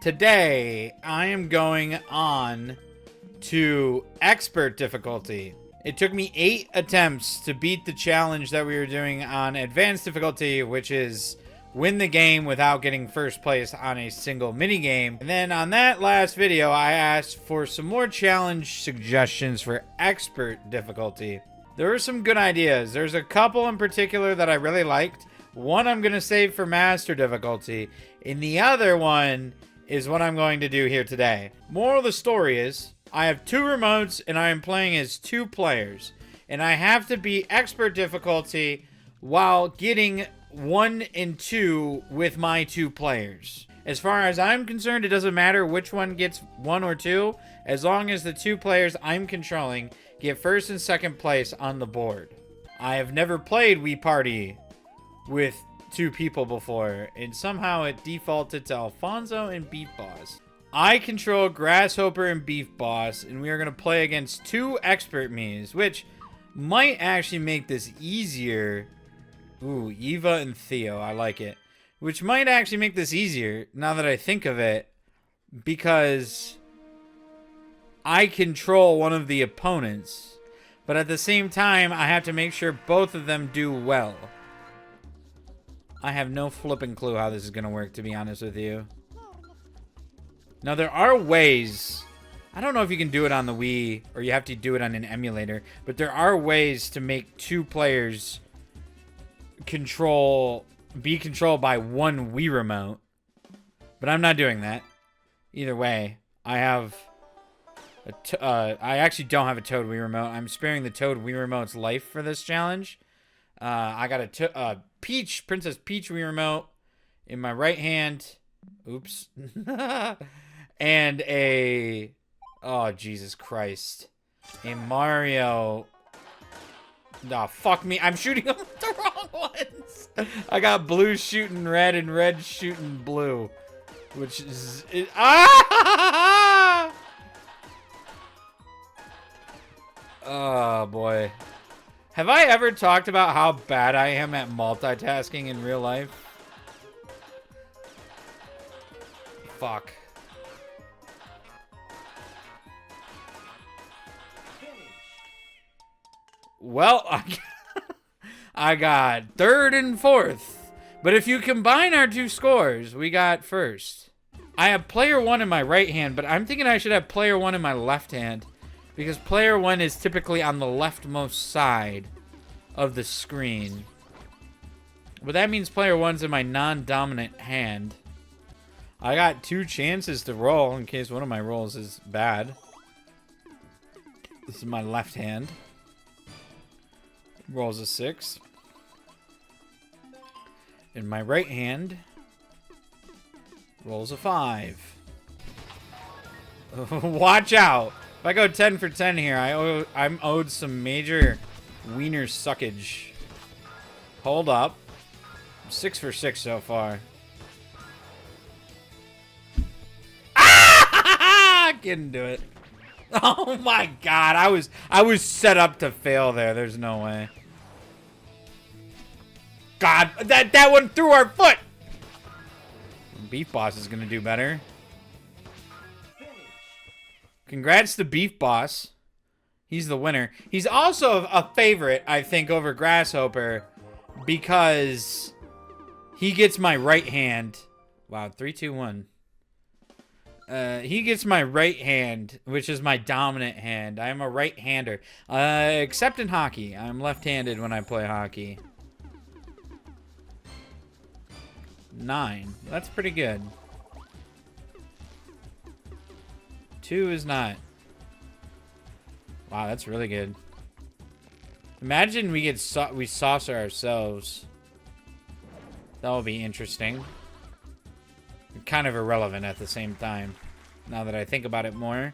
Today, I am going on to expert difficulty. It took me 8 attempts to beat the challenge that we were doing on advanced difficulty, which is win the game without getting first place on a single mini game. And then on that last video, I asked for some more challenge suggestions for expert difficulty. There were some good ideas. There's a couple in particular that I really liked. One I'm going to save for master difficulty, and the other one is what I'm going to do here today. Moral of the story is, I have 2 remotes and I am playing as 2 players. And I have to beat expert difficulty while getting 1 and 2 with my 2 players. As far as I'm concerned, it doesn't matter which one gets 1 or 2, as long as the 2 players I'm controlling get first and second place on the board. I have never played Wii Party with 2 people before, and somehow it defaulted to Alfonso and Beef Boss. I control Grasshopper and Beef Boss, and we are going to play against 2 expert Miis, which might actually make this easier. Ooh, Eva and Theo, I like it. Which might actually make this easier, now that I think of it, because I control one of the opponents, but at the same time, I have to make sure both of them do well. I have no flipping clue how this is going to work, to be honest with you. Now, there are ways. I don't know if you can do it on the Wii or you have to do it on an emulator, but there are ways to make 2 players be controlled by 1 Wii remote. But I'm not doing that. Either way, I have I actually don't have a Toad Wii remote. I'm sparing the Toad Wii remote's life for this challenge. I got a Princess Peach Wii remote in my right hand. Oops. And oh, Jesus Christ. A Mario. Nah, fuck me. I'm shooting them with the wrong ones. I got blue shooting red and red shooting blue. Which is... Ah! Oh, boy. Have I ever talked about how bad I am at multitasking in real life? Fuck. Well, I got 3rd and 4th. But if you combine our 2 scores, we got 1st. I have player 1 in my right hand, but I'm thinking I should have player 1 in my left hand, because player 1 is typically on the leftmost side of the screen. But that means player 1's in my non-dominant hand. I got 2 chances to roll in case one of my rolls is bad. This is my left hand. Rolls a 6. In my right hand, rolls a 5. Watch out! If I go 10 for 10 here, I'm owed some major wiener suckage. Hold up. 6 for 6 so far. Ah! Couldn't do it. Oh my god, I was set up to fail there. There's no way. God, that one threw our foot. Beef Boss is gonna do better. Congrats to Beef Boss. He's the winner. He's also a favorite, I think, over Grasshopper because he gets my right hand. Wow, 3, 2, 1. He gets my right hand, which is my dominant hand. I am a right-hander. Except in hockey. I'm left-handed when I play hockey. 9. That's pretty good. 2 is not. Wow, that's really good. Imagine we saucer ourselves. That would be interesting. Kind of irrelevant at the same time. Now that I think about it more.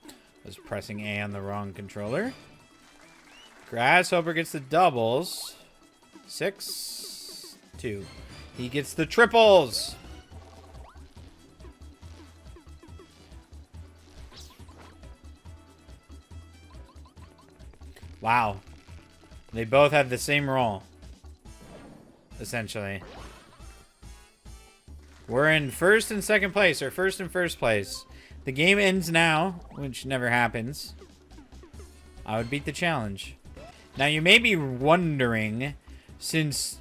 I was pressing A on the wrong controller. Grasshopper gets the doubles. 6, 2. He gets the triples. Wow. They both have the same roll. Essentially. We're in first and second place, or first and first place. The game ends now, which never happens. I would beat the challenge. Now, you may be wondering, since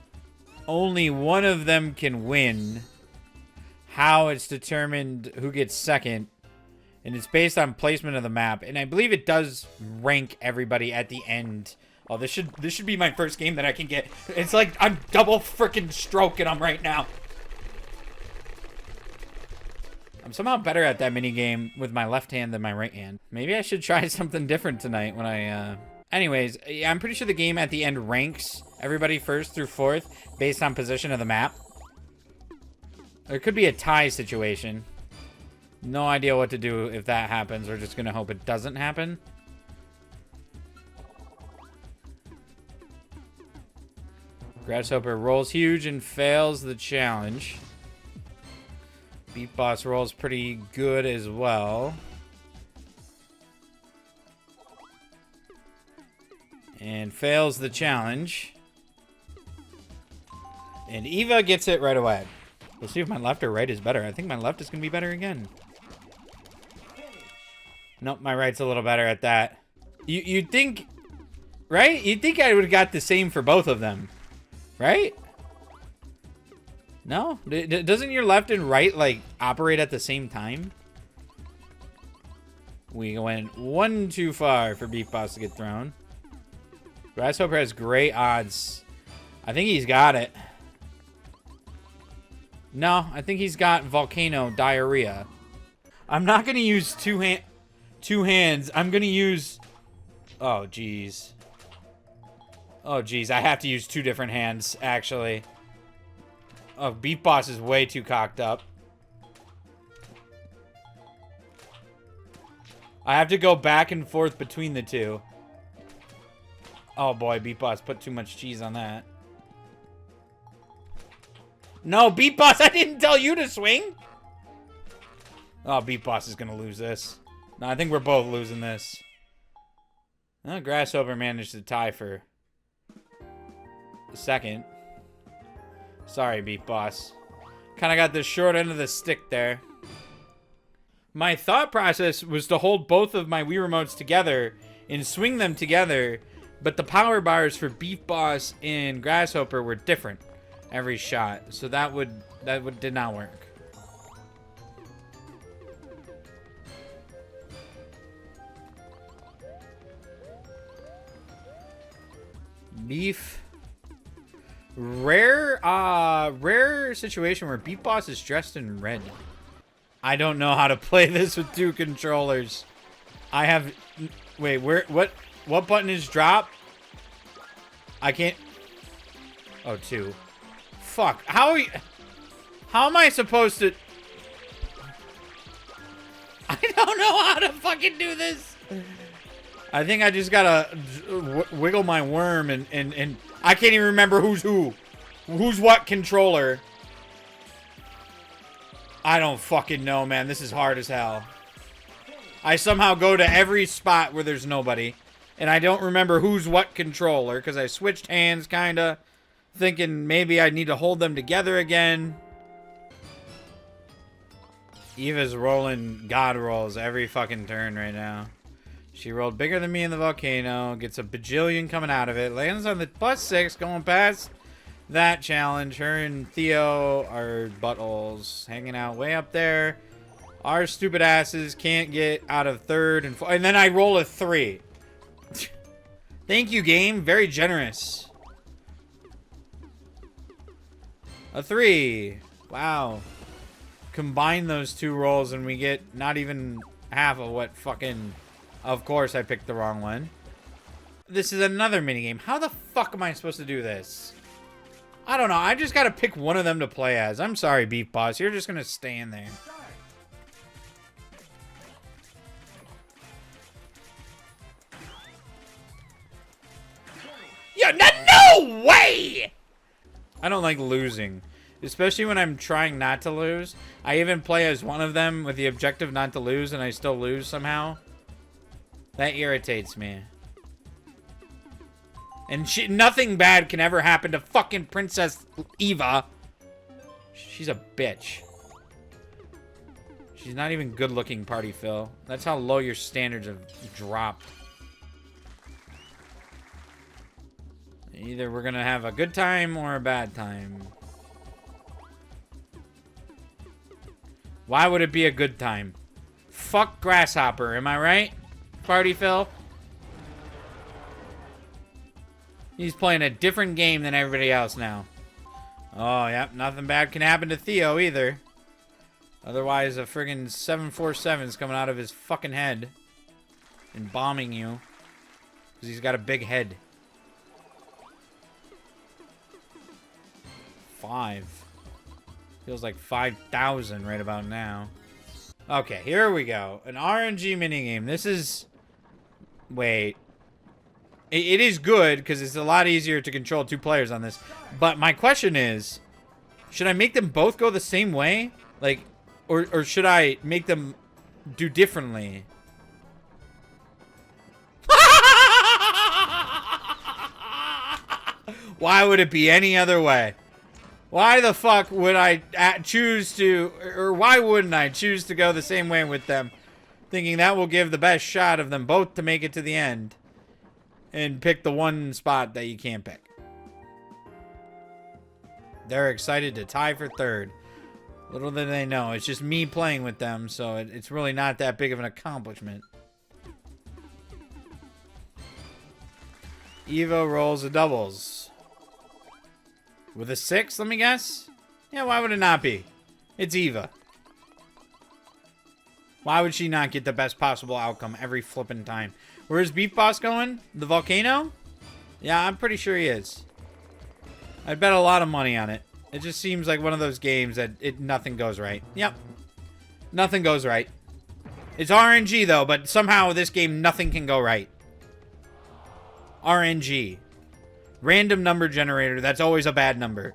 only one of them can win, how it's determined who gets second. And it's based on placement of the map. And I believe it does rank everybody at the end. Oh, this should be my first game that I can get. It's like I'm double freaking stroking them right now. I'm somehow better at that mini game with my left hand than my right hand. Maybe I should try something different tonight when I, Anyways, I'm pretty sure the game at the end ranks everybody first through fourth based on position of the map. There could be a tie situation. No idea what to do if that happens. We're just gonna hope it doesn't happen. Grasshopper rolls huge and fails the challenge. Beat Boss rolls pretty good as well. And fails the challenge. And Eva gets it right away. We'll see if my left or right is better. I think my left is going to be better again. Nope, my right's a little better at that. You'd think, right? You'd think I would have got the same for both of them, right? No? Doesn't your left and right, like, operate at the same time? We went one too far for Beef Boss to get thrown. Grasshopper has great odds. I think he's got it. No, I think he's got Volcano Diarrhea. I'm not going to use two hands. I'm going to use... Oh, jeez. Oh, jeez. I have to use two different hands, actually. Oh, Beef Boss is way too cocked up. I have to go back and forth between the two. Oh, boy. Beef Boss put too much cheese on that. No, Beat Boss, I didn't tell you to swing. Oh, Beat Boss is going to lose this. No, I think we're both losing this. Oh, Grasshopper managed to tie for the second. Sorry, Beat Boss. Kind of got the short end of the stick there. My thought process was to hold both of my Wii Remotes together and swing them together, but the power bars for Beef Boss and Grasshopper were different every shot, so that did not work. Beef. Rare situation where Beef Boss is dressed in red. I don't know how to play this with two controllers. I have... Wait, what button is drop? I can't... Oh, two. Fuck. How am I supposed to... I don't know how to fucking do this. I think I just gotta wiggle my worm and I can't even remember who's who. Who's what controller. I don't fucking know, man. This is hard as hell. I somehow go to every spot where there's nobody. And I don't remember who's what controller because I switched hands, kinda. Thinking maybe I need to hold them together again. Eva's rolling God rolls every fucking turn right now. She rolled bigger than me in the volcano. Gets a bajillion coming out of it. Lands on the +6 going past that challenge. Her and Theo are buttholes. Hanging out way up there. Our stupid asses can't get out of third and fourth. And then I roll a 3. Thank you, game. Very generous. A 3. Wow. Combine those two rolls and we get not even half of what fucking... Of course I picked the wrong one. This is another minigame. How the fuck am I supposed to do this? I don't know. I just gotta pick one of them to play as. I'm sorry, Beef Boss. You're just gonna stay in there. Yeah, no way! I don't like losing. Especially when I'm trying not to lose. I even play as one of them with the objective not to lose and I still lose somehow. That irritates me. And nothing bad can ever happen to fucking Princess Eva. She's a bitch. She's not even good looking, Party Phil. That's how low your standards have dropped. Either we're gonna have a good time or a bad time. Why would it be a good time? Fuck Grasshopper, am I right? Party Phil? He's playing a different game than everybody else now. Oh, yep, nothing bad can happen to Theo either. Otherwise, a friggin' 747's coming out of his fucking head and bombing you. Because he's got a big head. 5. Feels like 5,000 right about now. Okay, here we go. An RNG minigame. This is... Wait. It is good, because it's a lot easier to control 2 players on this. But my question is, should I make them both go the same way? Like, or should I make them do differently? Why would it be any other way? Why the fuck would I choose to, or why wouldn't I choose to go the same way with them? Thinking that will give the best shot of them both to make it to the end. And pick the one spot that you can't pick. They're excited to tie for 3rd. Little do they know, it's just me playing with them, so it's really not that big of an accomplishment. Evo rolls a doubles. With a 6, let me guess? Yeah, why would it not be? It's Eva. Why would she not get the best possible outcome every flippin' time? Where's Beef Boss going? The volcano? Yeah, I'm pretty sure he is. I'd bet a lot of money on it. It just seems like one of those games that nothing goes right. Yep. Nothing goes right. It's RNG though, but somehow this game nothing can go right. RNG. Random number generator. That's always a bad number.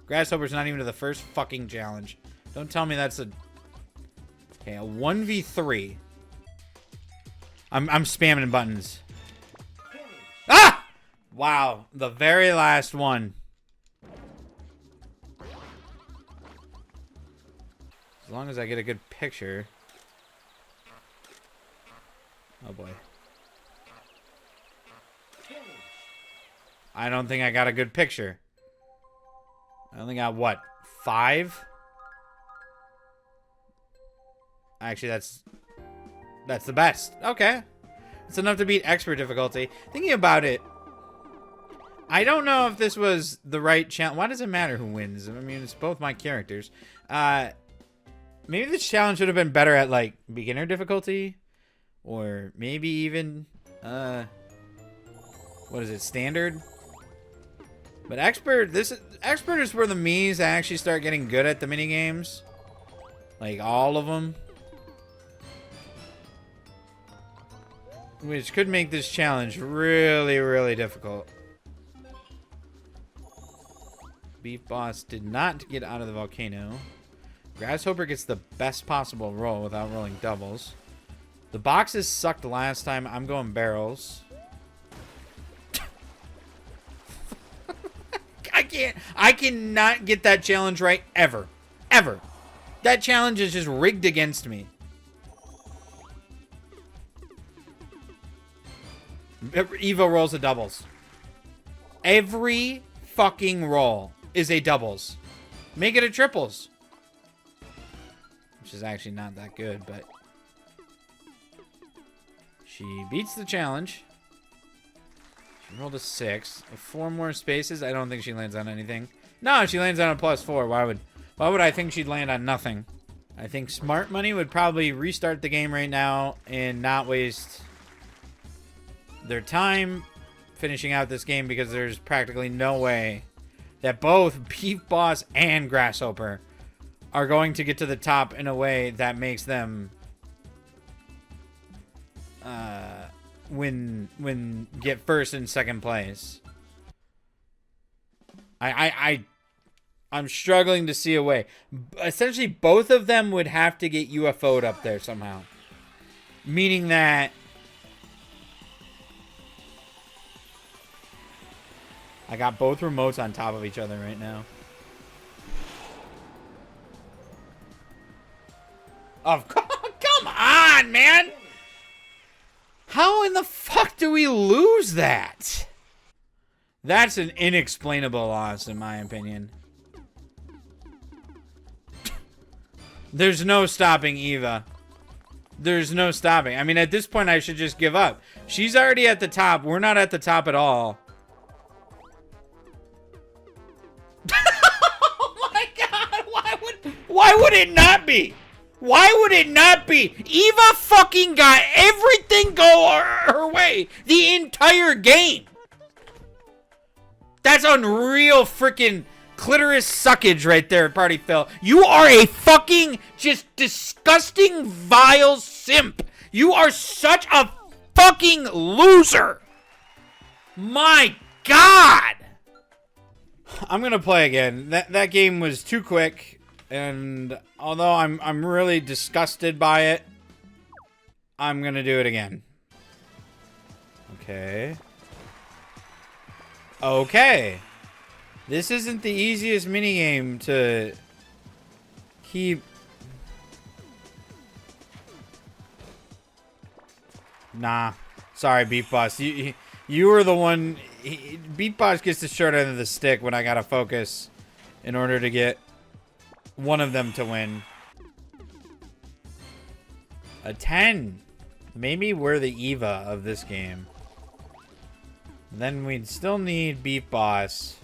Grasshopper's not even to the first fucking challenge. Don't tell me that's a... Okay, a 1v3. I'm spamming buttons. Ah! Wow, the very last one. As long as I get a good picture. Oh boy. I don't think I got a good picture. I only got what? 5? Actually, that's the best. Okay. It's enough to beat expert difficulty. Thinking about it, I don't know if this was the right challenge. Why does it matter who wins? I mean, it's both my characters. Maybe this challenge would have been better at, like, beginner difficulty. Or maybe even, what is it, standard? But expert is where the me's actually start getting good at the minigames. Like, all of them. Which could make this challenge really, really difficult. Beef Boss did not get out of the volcano. Grasshopper gets the best possible roll without rolling doubles. The boxes sucked last time. I'm going barrels. I cannot get that challenge right ever. Ever. That challenge is just rigged against me. Evo rolls a doubles. Every fucking roll is a doubles. Make it a triples. Which is actually not that good, but... She beats the challenge. She rolled a 6. 4 more spaces. I don't think she lands on anything. No, she lands on a +4. Why would I think she'd land on nothing? I think Smart Money would probably restart the game right now and not waste their time finishing out this game, because there's practically no way that both Beef Boss and Grasshopper are going to get to the top in a way that makes them get first and second place. I'm struggling to see a way. Essentially, both of them would have to get UFO'd up there somehow. Meaning that I got both remotes on top of each other right now. Come on, man! How in the fuck do we lose that? That's an inexplainable loss, in my opinion. There's no stopping Eva. There's no stopping. I mean, at this point, I should just give up. She's already at the top. We're not at the top at all. Oh my god! Why would it not be? Why would it not be? Eva fucking got everything go her way the entire game. That's unreal freaking clitoris suckage right there, Party Phil. You are a fucking just disgusting, vile simp. You are such a fucking loser. My God. I'm gonna play again. That game was too quick, and although I'm really disgusted by it, I'm gonna do it again. Okay. Okay. This isn't the easiest minigame to keep. Nah. Sorry, Beat Boss. You were the one. Beat Boss gets the short end of the stick when I gotta focus in order to get one of them to win. A 10. Maybe we're the Eva of this game. Then we'd still need Beat Boss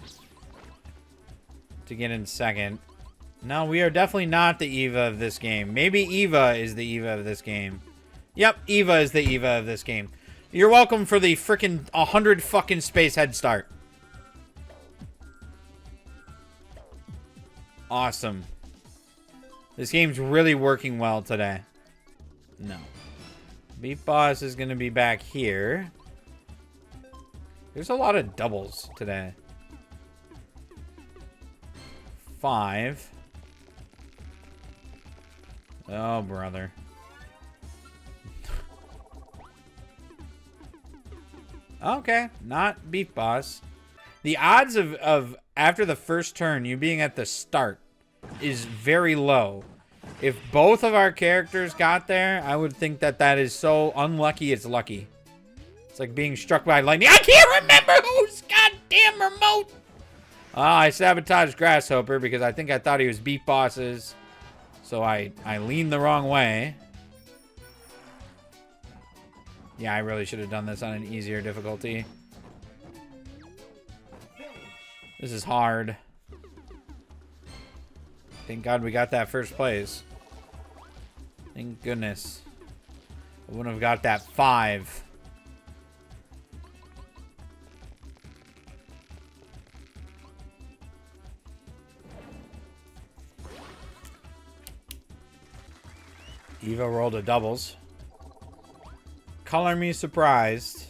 to get in second. No, we are definitely not the Eva of this game. Maybe Eva is the Eva of this game. Yep, Eva is the Eva of this game. You're welcome for the frickin' 100 fucking space head start. Awesome. This game's really working well today. No. Beat Boss is gonna be back here. There's a lot of doubles today. 5. Oh, brother. Okay, not Beat Boss. The odds of after the first turn, you being at the start is very low. If both of our characters got there, I would think that that is so unlucky it's lucky. It's like being struck by lightning. I can't remember whose goddamn remote. I sabotaged Grasshopper because I think I thought he was Beat Boss's. So I leaned the wrong way. Yeah, I really should have done this on an easier difficulty. This is hard. Thank God we got that first place. Thank goodness. I wouldn't have got that 5. Eva rolled a doubles. Color me surprised.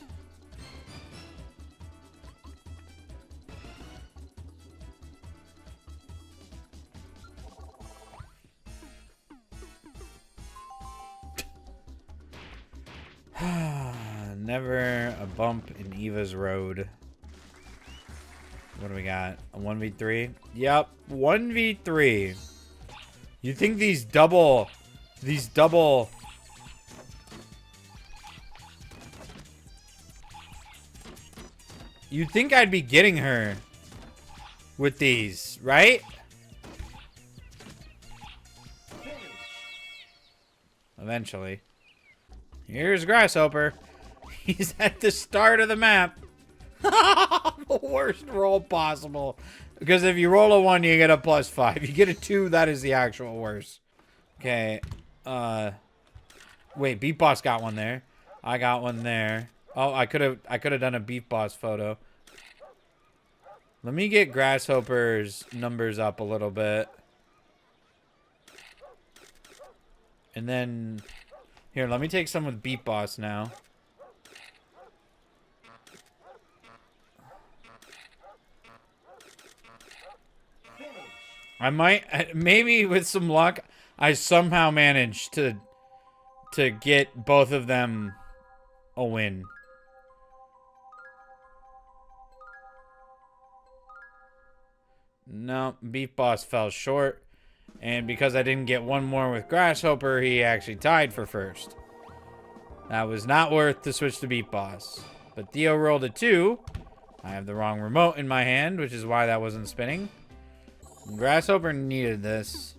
Never a bump in Eva's road. What do we got? A 1v3? Yep, 1v3. You think these double... You'd think I'd be getting her with these, right? Eventually. Here's Grasshopper. He's at the start of the map. The worst roll possible. Because if you roll a 1, you get a +5. You get a 2, that is the actual worst. Okay. Wait, Beat Boss got one there. I got one there. Oh, I could have done a Beat Boss photo. Let me get Grasshopper's numbers up a little bit. And then here, let me take some with Beat Boss now. I might maybe with some luck I somehow managed to get both of them a win. No, Beat Boss fell short. And because I didn't get one more with Grasshopper, he actually tied for first. That was not worth the switch to Beat Boss. But Theo rolled a 2. I have the wrong remote in my hand, which is why that wasn't spinning. Grasshopper needed this.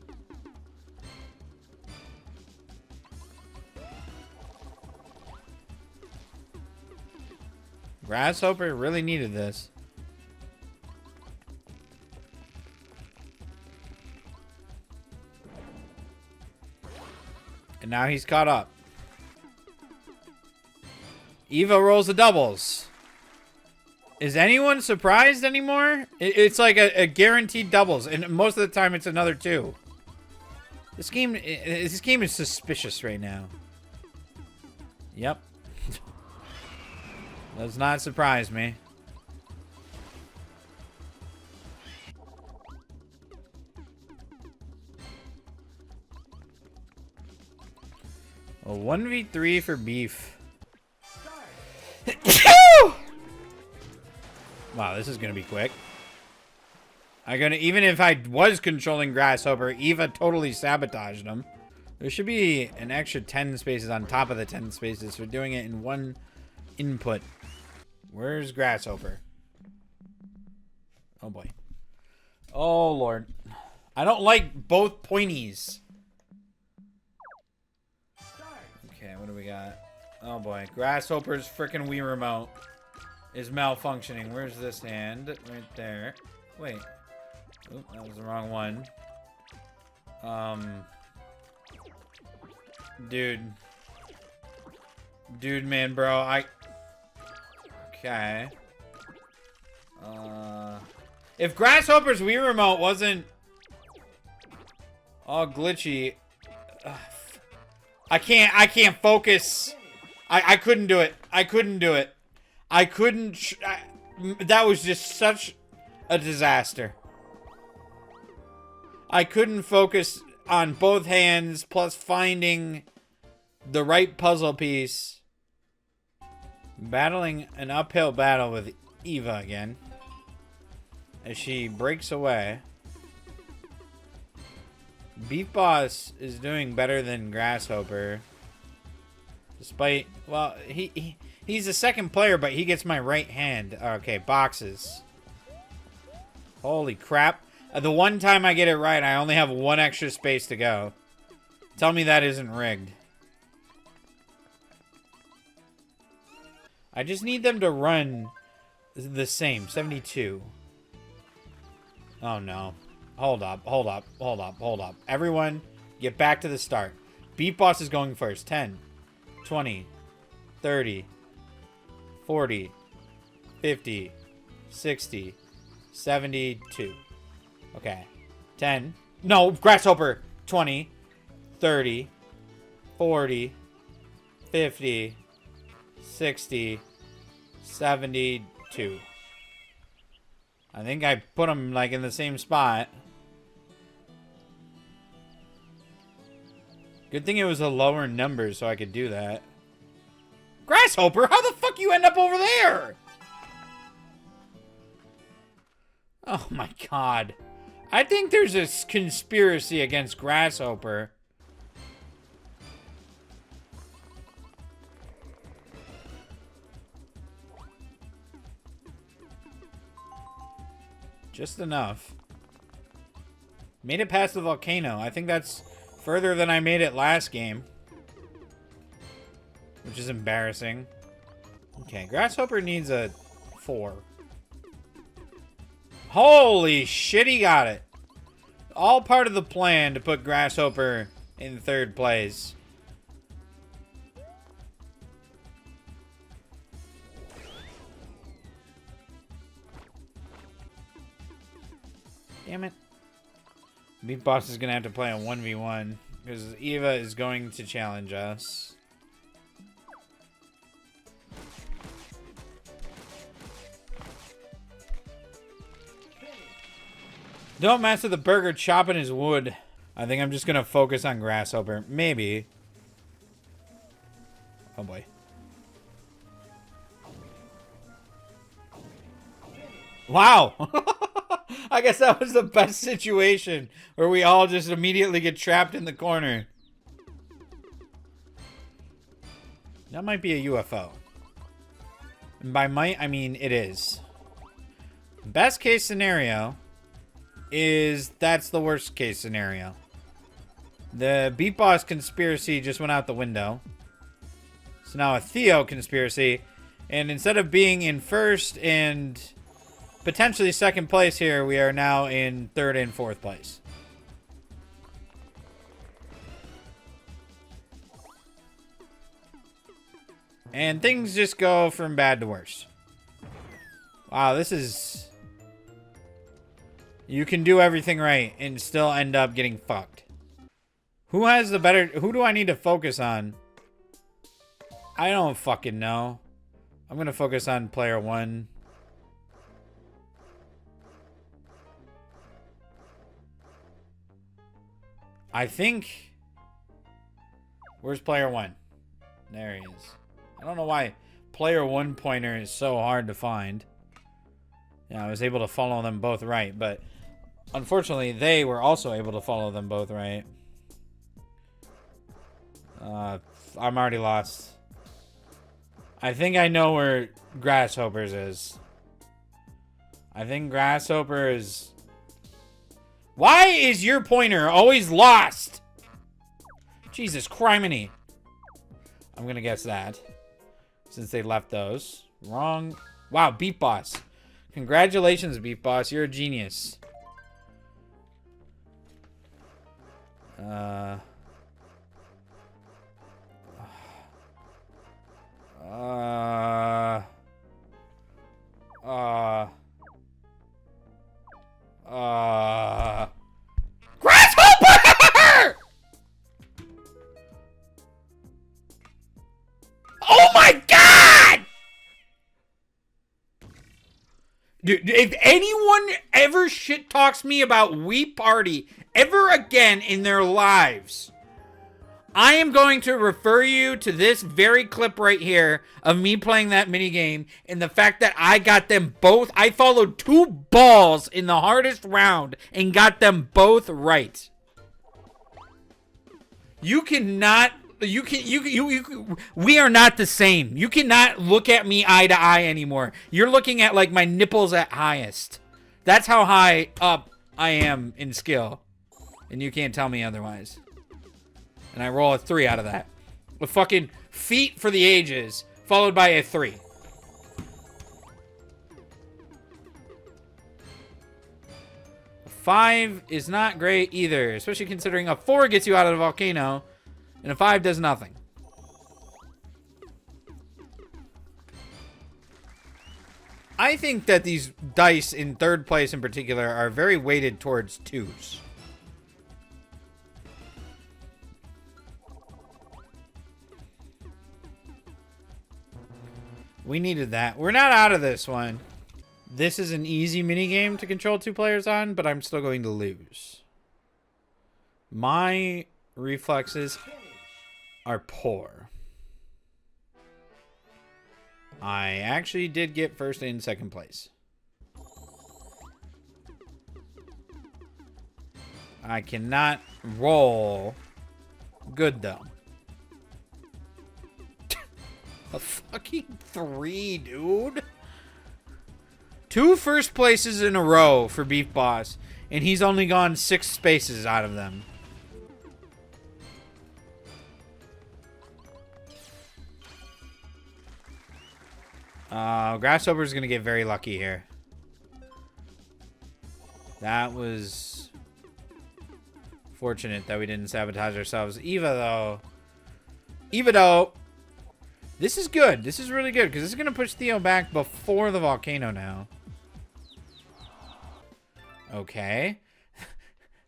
Grasshopper really needed this. And now he's caught up. Eva rolls the doubles. Is anyone surprised anymore? It's like a guaranteed doubles, and most of the time it's another 2. This game is suspicious right now. Yep. Does not surprise me. A 1v3 for beef. Wow, this is gonna be quick. Even if I was controlling Grasshopper, Eva totally sabotaged him. There should be an extra 10 spaces on top of the 10 spaces for doing it in one input. Where's Grasshopper? Oh boy. Oh lord. I don't like both pointies. Okay, what do we got? Oh boy. Grasshopper's freaking Wii remote is malfunctioning. Where's this hand? Right there. Wait. Oop, that was the wrong one. Dude. Dude, man, bro. Okay. If Grasshopper's Wii remote wasn't all glitchy, I can't focus. I couldn't do it. I couldn't do it. I couldn't. That was just such a disaster. I couldn't focus on both hands, plus finding the right puzzle piece. Battling an uphill battle with Eva again. As she breaks away. Beef Boss is doing better than Grasshopper. Despite, well, he's the second player, but he gets my right hand. Okay, boxes. Holy crap. The one time I get it right, I only have one extra space to go. Tell me that isn't rigged. I just need them to run the same. 72. Oh no. Hold up, hold up, hold up, hold up. Everyone, get back to the start. Beat Boss is going first. 10, 20, 30, 40, 50, 60, 72. Okay. 10. No, Grasshopper. 20, 30, 40, 50, 60, 72. I think I put them like in the same spot. Good thing it was a lower number so I could do that. Grasshopper, how the fuck you end up over there? Oh my god. I think there's a conspiracy against Grasshopper. Just enough. Made it past the volcano. I think that's further than I made it last game. Which is embarrassing. Okay, Grasshopper needs a 4. Holy shit, he got it. All part of the plan to put Grasshopper in 3rd place. Damn it. Beat Boss is going to have to play a 1v1 because Eva is going to challenge us. Don't mess with the burger chopping his wood. I think I'm just going to focus on Grasshopper. Maybe. Oh boy. Wow. I guess that was the best situation where we all just immediately get trapped in the corner. That might be a UFO. And by might, I mean it is. Best case scenario is that's the worst case scenario. The Beat Boss conspiracy just went out the window. So now a Theo conspiracy. And instead of being in first and potentially second place here, we are now in third and fourth place. And things just go from bad to worse. Wow, this is... You can do everything right and still end up getting fucked. Who has the better... Who do I need to focus on? I don't fucking know. I'm gonna focus on player one. I think... Where's player one? There he is. I don't know why player one pointer is so hard to find. Yeah, I was able to follow them both right, but... Unfortunately, they were also able to follow them both right. I'm already lost. I think I know where Grasshoppers is. I think Grasshopper is... Why is your pointer always lost? Jesus criminy. I'm gonna guess that. Since they left those. Wrong. Wow, Beat Boss. Congratulations, Beat Boss. You're a genius. Grasshopper! Oh my god! Dude, if anyone ever shit talks me about Wii Party ever again in their lives, I am going to refer you to this very clip right here of me playing that minigame and the fact that I got them both. I followed 2 balls in the hardest round and got them both right. You cannot... we are not the same. You cannot look at me eye to eye anymore. You're looking at like my nipples at highest. That's how high up I am in skill. And you can't tell me otherwise. And I roll a 3 out of that. A fucking feat for the ages, followed by a 3. A 5 is not great either, especially considering a 4 gets you out of the volcano, and a 5 does nothing. I think that these dice in third place in particular are very weighted towards 2s. We needed that. We're not out of this one. This is an easy minigame to control 2 players on, but I'm still going to lose. My reflexes are poor. I actually did get first and second place. I cannot roll good, though. A fucking 3, dude. 2 first places in a row for Beat Boss, and he's only gone 6 spaces out of them. Grasshopper's gonna get very lucky here. That was fortunate that we didn't sabotage ourselves. Eva, though, this is good. This is really good, because this is gonna push Theo back before the volcano now. Okay.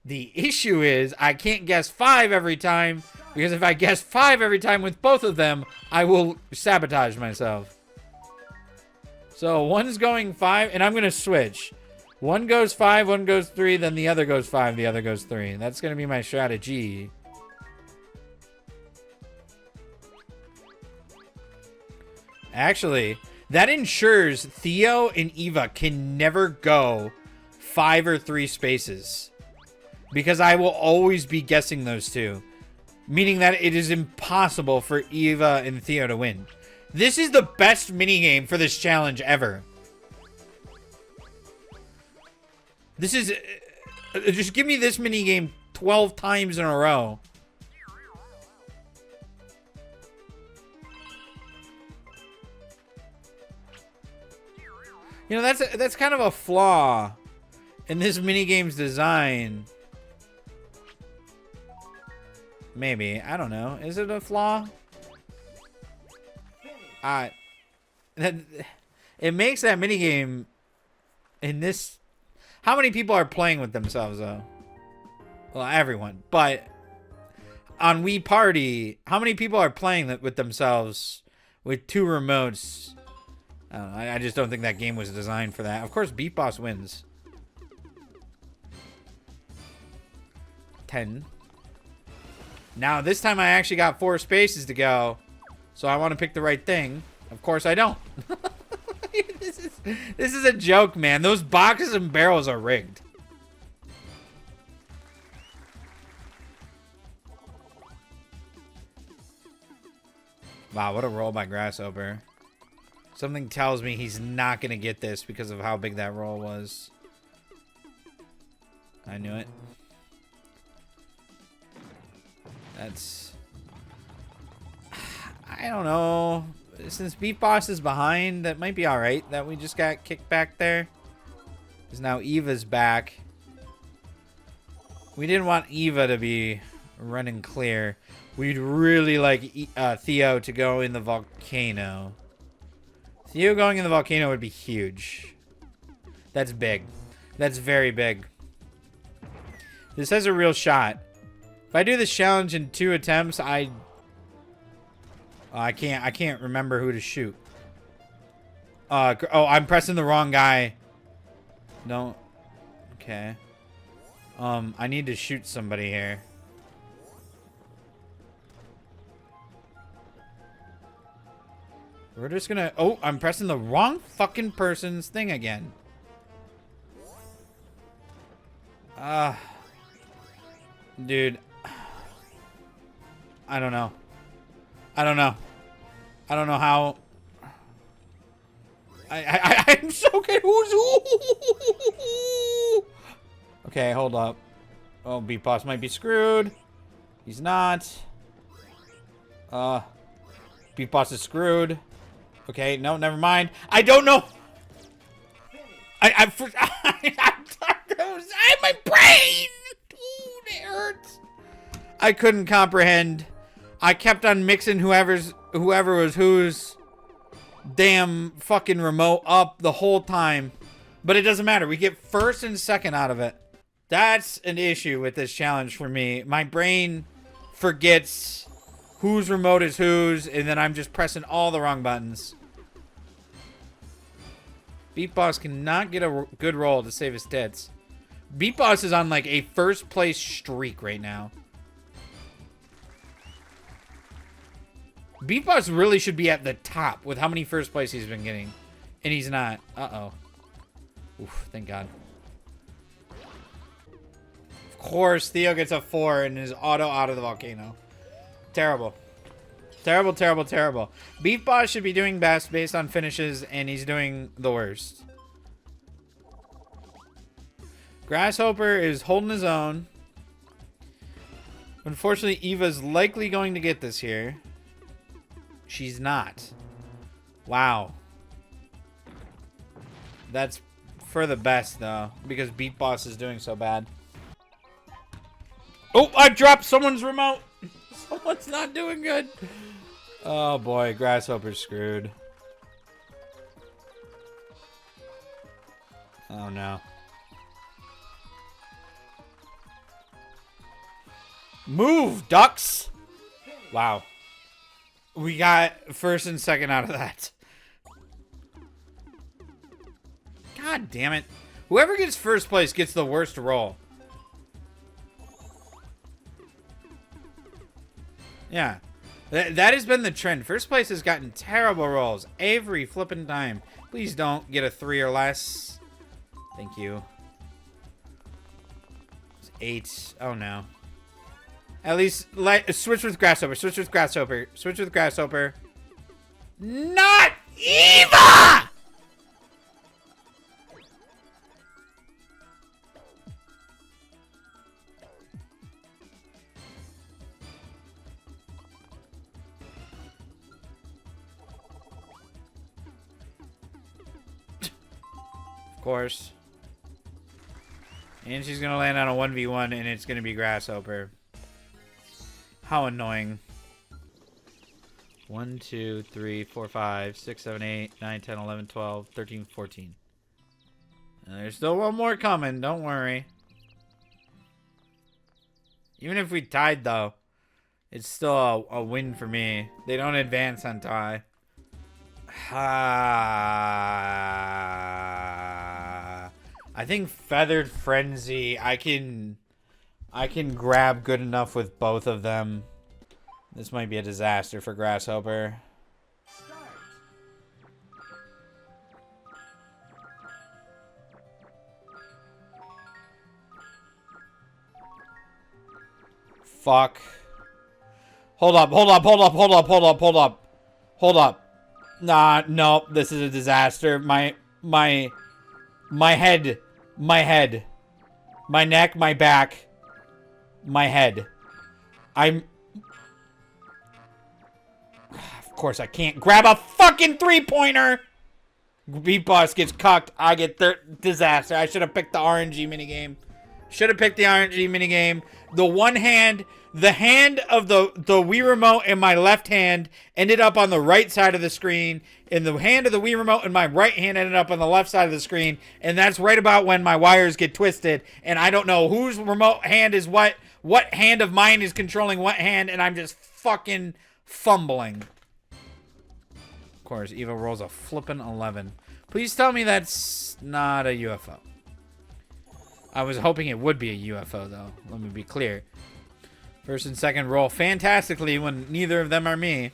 The issue is I can't guess 5 every time, because if I guess 5 every time with both of them, I will sabotage myself. So one's going 5, and I'm going to switch. One goes 5, one goes 3, then the other goes 5, the other goes 3. That's going to be my strategy. Actually, that ensures Theo and Eva can never go 5 or 3 spaces. Because I will always be guessing those two. Meaning that it is impossible for Eva and Theo to win. This is the best minigame for this challenge ever. This is... just give me this minigame 12 times in a row. You know, that's kind of a flaw in this minigame's design. Maybe. I don't know. Is it a flaw? It makes that minigame in this... How many people are playing with themselves, though? Well, everyone. But on Wii Party, how many people are playing with themselves with 2 remotes? I don't know, I just don't think that game was designed for that. Of course, Beat Boss wins. 10. Now, this time I actually got 4 spaces to go. So I want to pick the right thing. Of course I don't. This is a joke, man. Those boxes and barrels are rigged. Wow, what a roll by Grasshopper. Something tells me he's not going to get this because of how big that roll was. I knew it. That's... I don't know. Since Beat Boss is behind, that might be alright that we just got kicked back there. Because now Eva's back. We didn't want Eva to be running clear. We'd really like Theo to go in the volcano. Theo going in the volcano would be huge. That's big. That's very big. This has a real shot. If I do this challenge in 2 attempts, I can't remember who to shoot. Oh, I'm pressing the wrong guy. No. Okay. I need to shoot somebody here. We're just gonna... Oh, I'm pressing the wrong fucking person's thing again. Dude. I don't know. I don't know. I don't know how... I'm so good. Who's who? Okay, hold up. Oh, Beat Boss might be screwed. He's not. Beat Boss is screwed. Okay, no, never mind. I don't know. I my brain. Dude, it hurts. I couldn't comprehend. I kept on mixing whoever was whose damn fucking remote up the whole time. But it doesn't matter. We get first and second out of it. That's an issue with this challenge for me. My brain forgets whose remote is whose, and then I'm just pressing all the wrong buttons. Beat Boss cannot get a good roll to save his tits. Beat Boss is on like a first place streak right now. Beat Boss really should be at the top with how many first place he's been getting. And he's not. Uh-oh. Oof, thank God. Of course, Theo gets a 4 and is auto out of the volcano. Terrible. Terrible, terrible, terrible. Beat Boss should be doing best based on finishes, and he's doing the worst. Grasshopper is holding his own. Unfortunately, Eva's likely going to get this here. She's not. Wow. That's for the best, though, because Beat Boss is doing so bad. Oh, I dropped someone's remote. Someone's not doing good. Oh, boy. Grasshopper's screwed. Oh, no. Move, ducks! Wow. We got first and second out of that. God damn it. Whoever gets first place gets the worst roll. Yeah. That has been the trend. First place has gotten terrible rolls every flipping time. Please don't get a 3 or less. Thank you. 8. Oh no. At least switch with Grasshopper. Switch with Grasshopper. Switch with Grasshopper. Not Eva! Of course. And she's gonna land on a 1v1 and it's gonna be Grasshopper. How annoying. 1, 2, 3, 4, 5, 6, 7, 8, 9, 10, 11, 12, 13, 14. And there's still one more coming, don't worry. Even if we tied though, it's still a win for me. They don't advance on tie. I think Feathered Frenzy, I can grab good enough with both of them. This might be a disaster for Grasshopper. Fuck. Hold up. Nah, no, this is a disaster. My head. My neck, my back. My head. Of course I can't grab a fucking 3-pointer! Beat Boss gets cucked. I get disaster. I should have picked the RNG minigame. Should have picked the RNG minigame. The hand of the Wii Remote in my left hand ended up on the right side of the screen. And the hand of the Wii Remote in my right hand ended up on the left side of the screen. And that's right about when my wires get twisted. And I don't know whose remote hand is what hand of mine is controlling what hand. And I'm just fucking fumbling. Of course, Eva rolls a flippin' 11. Please tell me that's not a UFO. I was hoping it would be a UFO, though. Let me be clear. First and second roll fantastically when neither of them are me.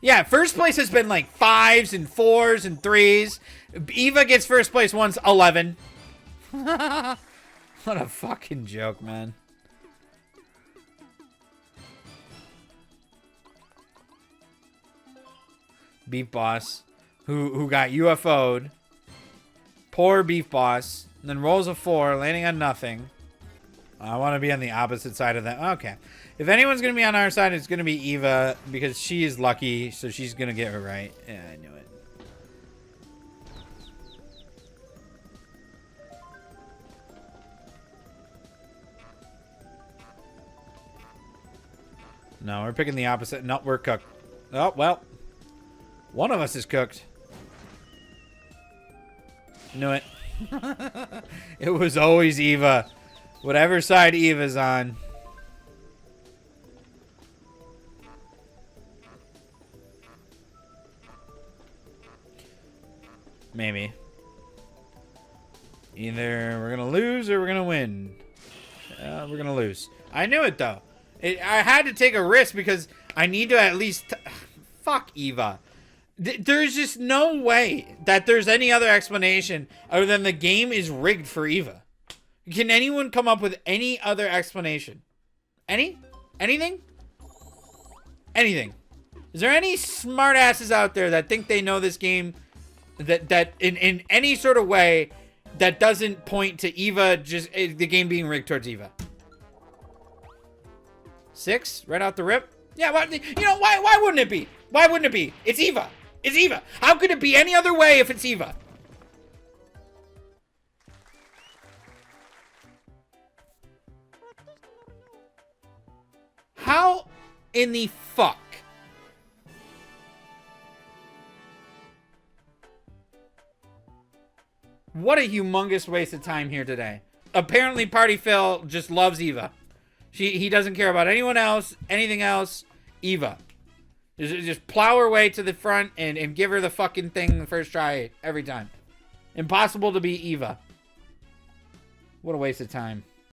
Yeah, first place has been like 5s and 4s and 3s. Eva gets first place once, 11. What a fucking joke, man. Beef Boss, who got UFO'd. Poor Beef Boss. And then rolls a 4, landing on nothing. I want to be on the opposite side of that. Okay. If anyone's going to be on our side, it's going to be Eva. Because she is lucky, so she's going to get it right. Yeah, I knew it. No, we're picking the opposite. No, we're cooked. Oh, well. One of us is cooked. Knew it. It was always Eva. Whatever side Eva's on. Maybe. Either we're gonna lose or we're gonna win. We're gonna lose. I knew it though. I had to take a risk because I need to at least... Fuck Eva. There's just no way that there's any other explanation other than the game is rigged for Eva. Can anyone come up with any other explanation? Anything? Anything? Is there any smartasses out there that think they know this game that in any sort of way that doesn't point to Eva, just the game being rigged towards Eva? 6 right out the rip? Yeah, you know, why wouldn't it be? Why wouldn't it be? It's Eva. It's Eva. How could it be any other way if it's Eva? How in the fuck? What a humongous waste of time here today. Apparently Party Phil just loves Eva. He doesn't care about anyone else, anything else. Eva. Just plow her way to the front and give her the fucking thing the first try every time. Impossible to beat Eva. What a waste of time.